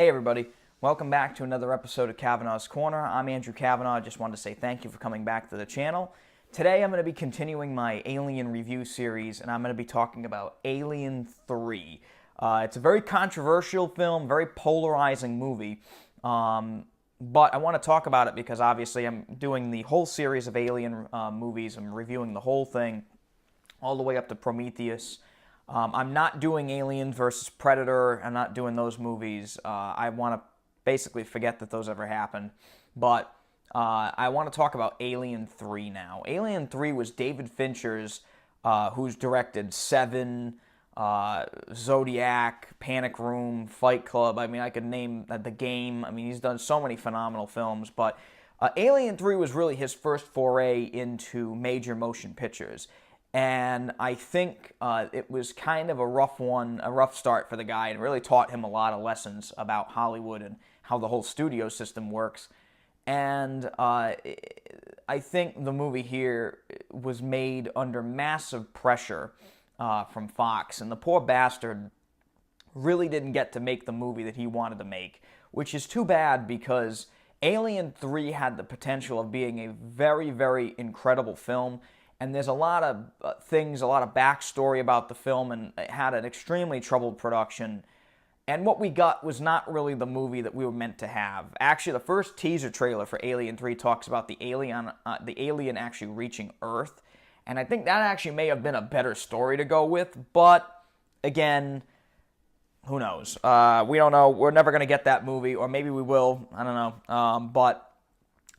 Hey everybody, welcome back to another episode of Kavanaugh's Corner. I'm Andrew Kavanaugh. I just wanted to say thank you for coming back to the channel. Today I'm going to be continuing my Alien review series, and I'm going to be talking about Alien 3. It's a very controversial film, very polarizing movie, but I want to talk about it because obviously I'm doing the whole series of Alien movies. I'm reviewing the whole thing, all the way up to Prometheus. I'm not doing Alien versus Predator. I'm not doing those movies. I want to basically forget that those ever happened. But I want to talk about Alien 3 now. Alien 3 was David Fincher's, who's directed Seven, Zodiac, Panic Room, Fight Club. I mean, I could name The Game. I mean, he's done so many phenomenal films. But Alien 3 was really his first foray into major motion pictures. And I think it was kind of a rough start for the guy, and really taught him a lot of lessons about Hollywood and how the whole studio system works. And I think the movie here was made under massive pressure from Fox, and the poor bastard really didn't get to make the movie that he wanted to make, which is too bad because Alien 3 had the potential of being a very, very incredible film. And there's a lot of things, a lot of backstory about the film, and it had an extremely troubled production. And what we got was not really the movie that we were meant to have. Actually, the first teaser trailer for Alien 3 talks about the alien actually reaching Earth. And I think that actually may have been a better story to go with. But, again, who knows? We don't know. We're never going to get that movie, or maybe we will. I don't know. But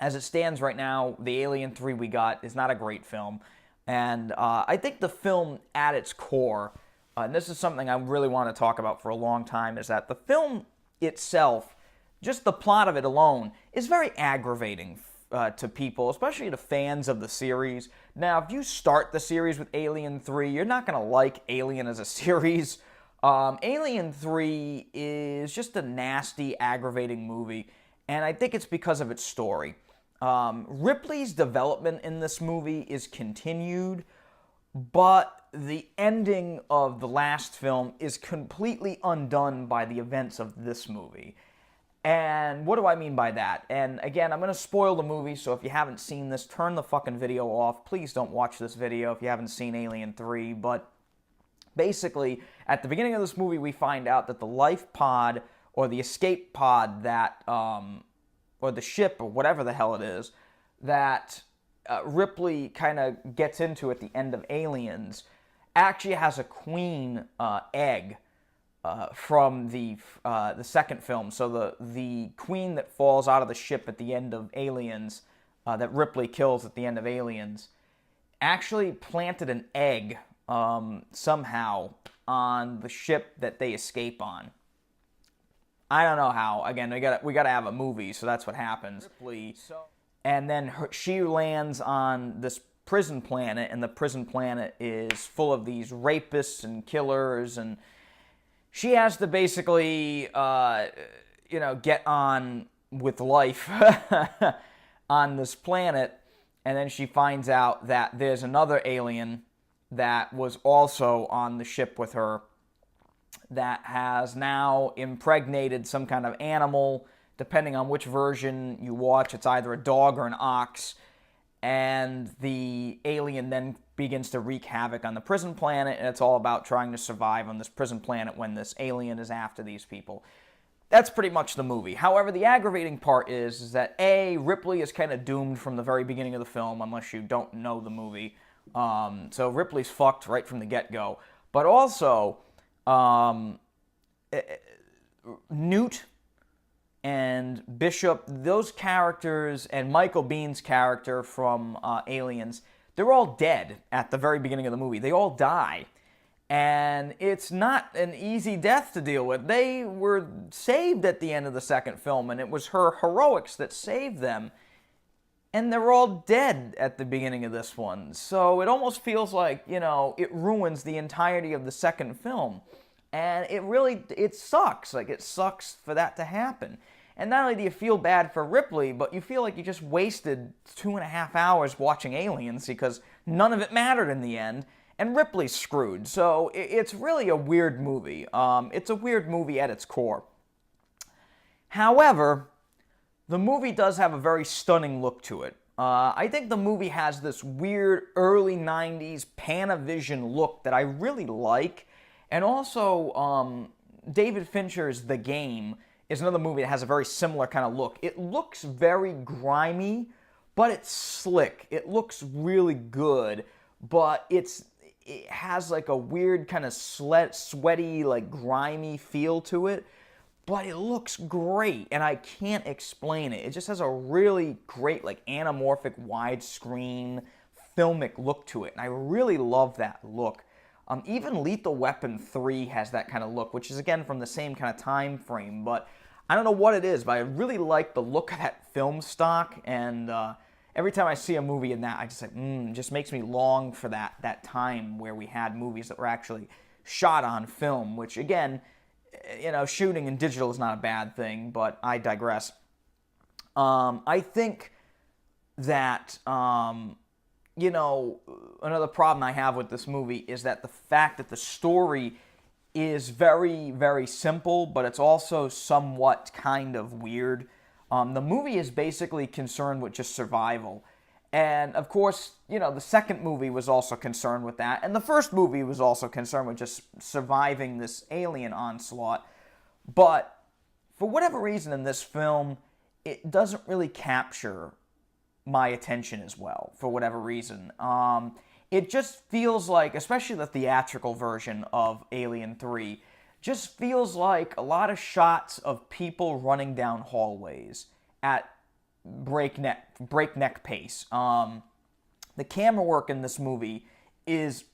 as it stands right now, the Alien 3 we got is not a great film. And I think the film at its core, and this is something I really want to talk about for a long time, is that the film itself, just the plot of it alone, is very aggravating to people, especially to fans of the series. Now, if you start the series with Alien 3, you're not going to like Alien as a series. Alien 3 is just a nasty, aggravating movie, and I think it's because of its story. Ripley's development in this movie is continued, but the ending of the last film is completely undone by the events of this movie. And what do I mean by that? And again, I'm going to spoil the movie, so if you haven't seen this, turn the fucking video off. Please don't watch this video if you haven't seen Alien 3, but basically, at the beginning of this movie, we find out that the life pod, or the escape pod that, or the ship, or whatever the hell it is, that Ripley kind of gets into at the end of Aliens, actually has a queen egg from the second film. So the queen that falls out of the ship at the end of Aliens, that Ripley kills at the end of Aliens, actually planted an egg somehow on the ship that they escape on. I don't know how. Again, we gotta have a movie, so that's what happens. And then she lands on this prison planet, and the prison planet is full of these rapists and killers, and she has to basically, get on with life on this planet, and then she finds out that there's another alien that was also on the ship with her, that has now impregnated some kind of animal. Depending on which version you watch, it's either a dog or an ox. And the alien then begins to wreak havoc on the prison planet, and it's all about trying to survive on this prison planet when this alien is after these people. That's pretty much the movie. However, the aggravating part is that, A, Ripley is kind of doomed from the very beginning of the film, unless you don't know the movie. So Ripley's fucked right from the get-go. But also, Newt and Bishop, those characters, and Michael Biehn's character from Aliens, they're all dead at the very beginning of the movie. They all die. And it's not an easy death to deal with. They were saved at the end of the second film, and it was her heroics that saved them. And they're all dead at the beginning of this one. So it almost feels like, it ruins the entirety of the second film. And it sucks. Like, it sucks for that to happen. And not only do you feel bad for Ripley, but you feel like you just wasted 2.5 hours watching Aliens because none of it mattered in the end. And Ripley's screwed. So it's really a weird movie. It's a weird movie at its core. However, the movie does have a very stunning look to it. I think the movie has this weird early 90s Panavision look that I really like. And also, David Fincher's The Game is another movie that has a very similar kind of look. It looks very grimy, but it's slick. It looks really good, but it has like a weird kind of sweaty, like grimy feel to it. But it looks great, and I can't explain it. It just has a really great, like, anamorphic, widescreen, filmic look to it, and I really love that look. Even Lethal Weapon 3 has that kind of look, which is, again, from the same kind of time frame, but I don't know what it is, but I really like the look of that film stock, and every time I see a movie in that, I just like, just makes me long for that time where we had movies that were actually shot on film, which, again, shooting in digital is not a bad thing, but I digress. I think that, another problem I have with this movie is that the fact that the story is very, very simple, but it's also somewhat kind of weird. The movie is basically concerned with just survival. And, of course, the second movie was also concerned with that. And the first movie was also concerned with just surviving this alien onslaught. But, for whatever reason in this film, it doesn't really capture my attention as well, for whatever reason. It just feels like, especially the theatrical version of Alien 3, just feels like a lot of shots of people running down hallways at breakneck pace. The camera work in this movie is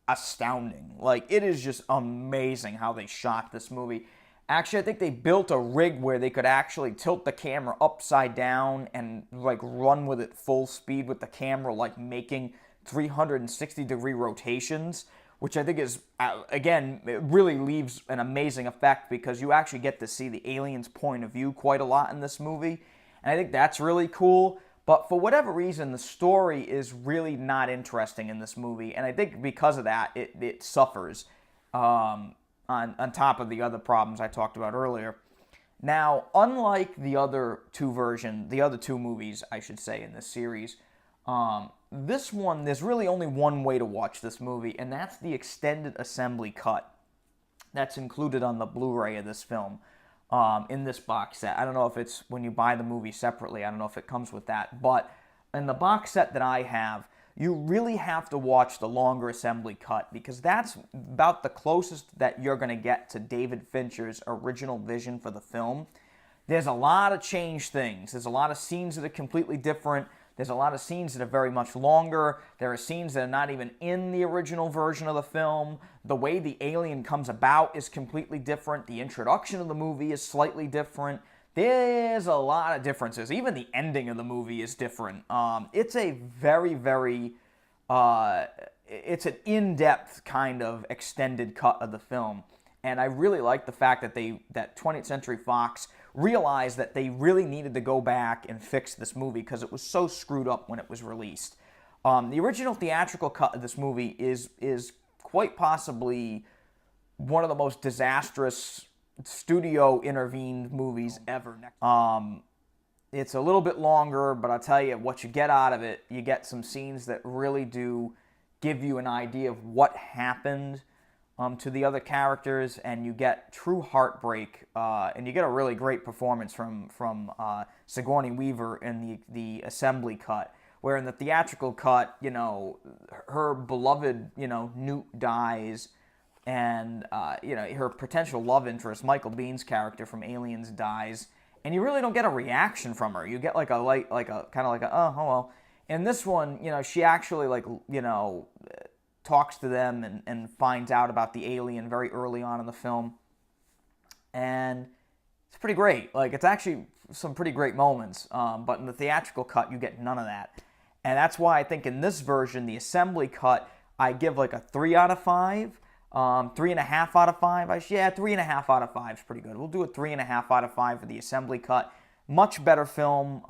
astounding. Like, it is just amazing how they shot this movie. Actually, I think they built a rig where they could actually tilt the camera upside down and, like, run with it full speed with the camera, like, making 360-degree rotations, which I think is, again, it really leaves an amazing effect because you actually get to see the alien's point of view quite a lot in this movie. And I think that's really cool. But for whatever reason, the story is really not interesting in this movie. And I think because of that, it suffers on top of the other problems I talked about earlier. Now, unlike the other two movies, I should say, in this series, this one, there's really only one way to watch this movie, and that's the extended assembly cut that's included on the Blu-ray of this film. In this box set. I don't know if it's when you buy the movie separately. I don't know if it comes with that. But in the box set that I have, you really have to watch the longer assembly cut because that's about the closest that you're going to get to David Fincher's original vision for the film. There's a lot of changed things. There's a lot of scenes that are completely different. There's a lot of scenes that are very much longer. There are scenes that are not even in the original version of the film. The way the alien comes about is completely different. The introduction of the movie is slightly different. There's a lot of differences. Even the ending of the movie is different. It's a very, very, it's an in-depth kind of extended cut of the film. And I really like the fact that that 20th Century Fox realized that they really needed to go back and fix this movie because it was so screwed up when it was released. The original theatrical cut of this movie is quite possibly one of the most disastrous studio-intervened movies ever. It's a little bit longer, but I'll tell you, what you get out of it, you get some scenes that really do give you an idea of what happened to the other characters, and you get true heartbreak, and you get a really great performance from Sigourney Weaver in the assembly cut, where in the theatrical cut, her beloved, Newt dies, and, her potential love interest, Michael Biehn's character from Aliens, dies, and you really don't get a reaction from her. You get oh well. In this one, she actually, talks to them and finds out about the alien very early on in the film. And it's pretty great. It's actually some pretty great moments. But in the theatrical cut, you get none of that. And that's why I think in this version, the assembly cut, I give a 3 out of 5. 3.5 out of 5. 3.5 out of 5 is pretty good. We'll do a 3.5 out of 5 for the assembly cut. Much better film.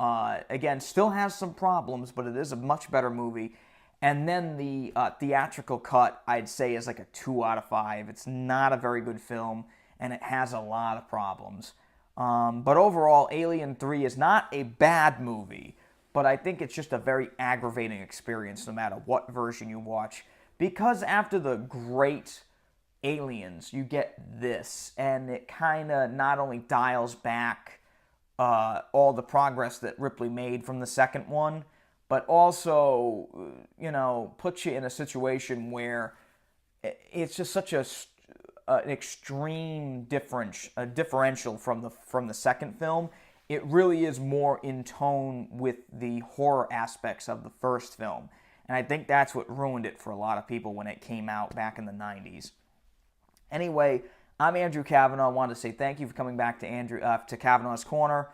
Again, still has some problems, but it is a much better movie. And then the theatrical cut, I'd say, is a 2 out of 5. It's not a very good film, and it has a lot of problems. But overall, Alien 3 is not a bad movie, but I think it's just a very aggravating experience no matter what version you watch. Because after the great Aliens, you get this, and it kind of not only dials back all the progress that Ripley made from the second one, but also, puts you in a situation where it's just such an extreme differential from the second film. It really is more in tone with the horror aspects of the first film, and I think that's what ruined it for a lot of people when it came out back in the 90s. Anyway, I'm Andrew Kavanaugh. I wanted to say thank you for coming back to Kavanaugh's Corner,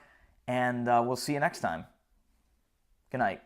and we'll see you next time. Good night.